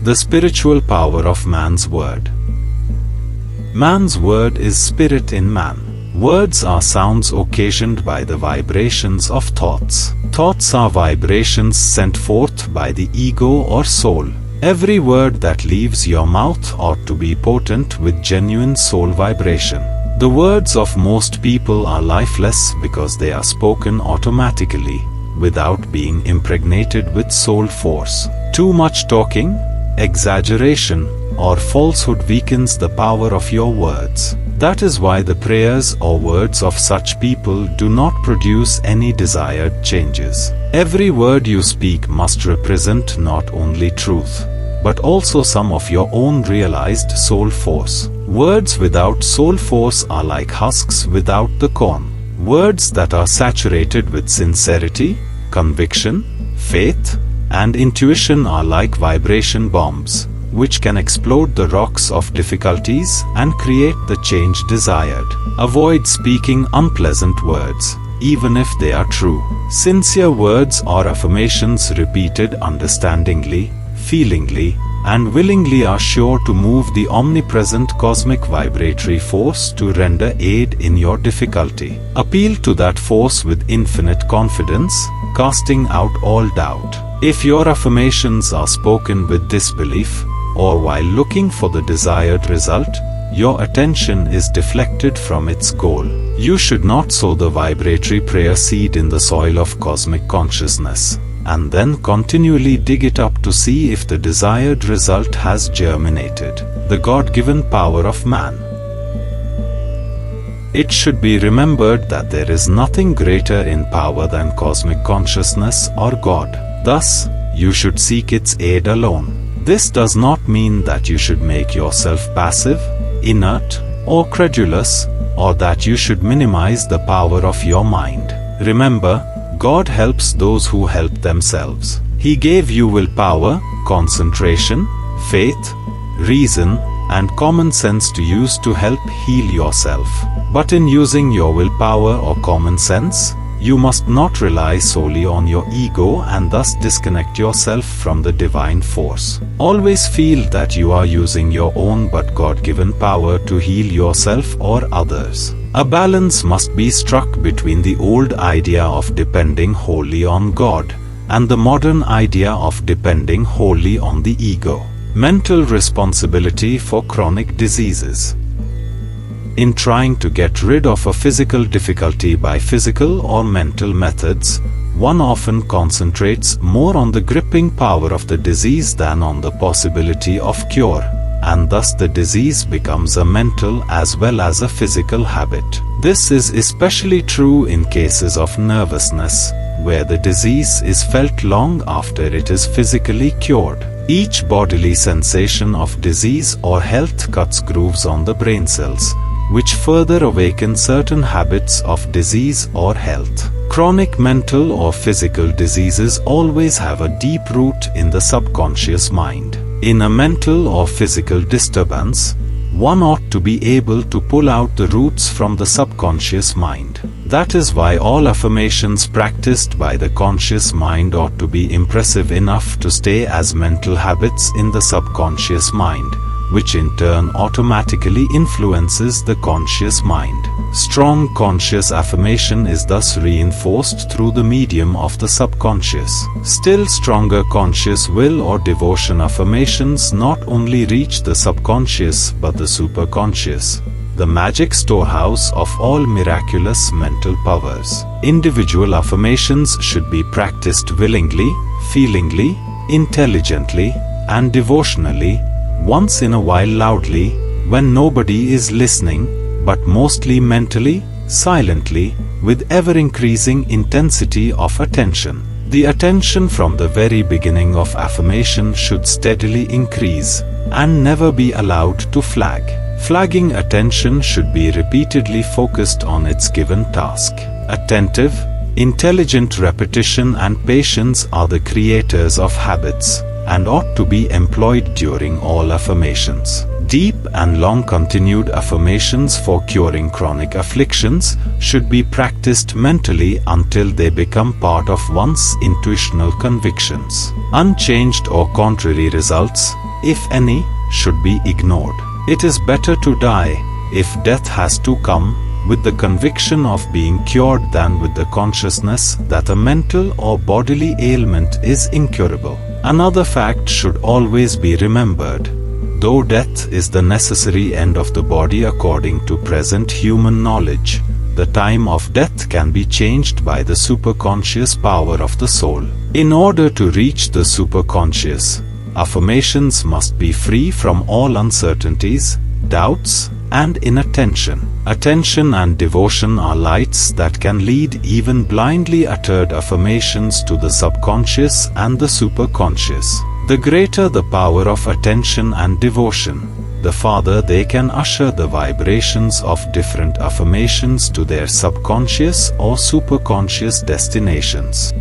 The spiritual power of man's word. Man's word is spirit in man. Words are sounds occasioned by the vibrations of thoughts. Thoughts are vibrations sent forth by the ego or soul. Every word that leaves your mouth ought to be potent with genuine soul vibration. The words of most people are lifeless because they are spoken automatically, without being impregnated with soul force. Too much talking, exaggeration, or falsehood weakens the power of your words. That is why the prayers or words of such people do not produce any desired changes. Every word you speak must represent not only truth, but also some of your own realized soul force. Words without soul force are like husks without the corn. Words that are saturated with sincerity, conviction, faith, and intuition are like vibration bombs, which can explode the rocks of difficulties and create the change desired. Avoid speaking unpleasant words, even if they are true. Sincere words or affirmations repeated understandingly, feelingly, and willingly are sure to move the omnipresent cosmic vibratory force to render aid in your difficulty. Appeal to that force with infinite confidence, casting out all doubt. If your affirmations are spoken with disbelief, or while looking for the desired result, your attention is deflected from its goal. You should not sow the vibratory prayer seed in the soil of cosmic consciousness, and then continually dig it up to see if the desired result has germinated. The God-given power of man. It should be remembered that there is nothing greater in power than cosmic consciousness or God. Thus, you should seek its aid alone. This does not mean that you should make yourself passive, inert, or credulous, or that you should minimize the power of your mind. Remember, God helps those who help themselves. He gave you willpower, concentration, faith, reason, and common sense to use to help heal yourself. But in using your willpower or common sense, you must not rely solely on your ego and thus disconnect yourself from the divine force. Always feel that you are using your own but God-given power to heal yourself or others. A balance must be struck between the old idea of depending wholly on God and the modern idea of depending wholly on the ego. Mental responsibility for chronic diseases. In trying to get rid of a physical difficulty by physical or mental methods, one often concentrates more on the gripping power of the disease than on the possibility of cure, and thus the disease becomes a mental as well as a physical habit. This is especially true in cases of nervousness, where the disease is felt long after it is physically cured. Each bodily sensation of disease or health cuts grooves on the brain cells, which further awaken certain habits of disease or health. Chronic mental or physical diseases always have a deep root in the subconscious mind. In a mental or physical disturbance, one ought to be able to pull out the roots from the subconscious mind. That is why all affirmations practiced by the conscious mind ought to be impressive enough to stay as mental habits in the subconscious mind, which in turn automatically influences the conscious mind. Strong conscious affirmation is thus reinforced through the medium of the subconscious. Still stronger conscious will or devotion affirmations not only reach the subconscious but the superconscious, the magic storehouse of all miraculous mental powers. Individual affirmations should be practiced willingly, feelingly, intelligently, and devotionally, once in a while loudly, when nobody is listening, but mostly mentally, silently, with ever-increasing intensity of attention. The attention from the very beginning of affirmation should steadily increase, and never be allowed to flag. Flagging attention should be repeatedly focused on its given task. Attentive, intelligent repetition and patience are the creators of habits, and ought to be employed during all affirmations. Deep and long-continued affirmations for curing chronic afflictions should be practiced mentally until they become part of one's intuitional convictions. Unchanged or contrary results, if any, should be ignored. It is better to die, if death has to come, with the conviction of being cured than with the consciousness that a mental or bodily ailment is incurable. Another fact should always be remembered. Though death is the necessary end of the body according to present human knowledge, the time of death can be changed by the superconscious power of the soul. In order to reach the superconscious, affirmations must be free from all uncertainties, doubts, and inattention. Attention and devotion are lights that can lead even blindly uttered affirmations to the subconscious and the superconscious. The greater the power of attention and devotion, the farther they can usher the vibrations of different affirmations to their subconscious or superconscious destinations.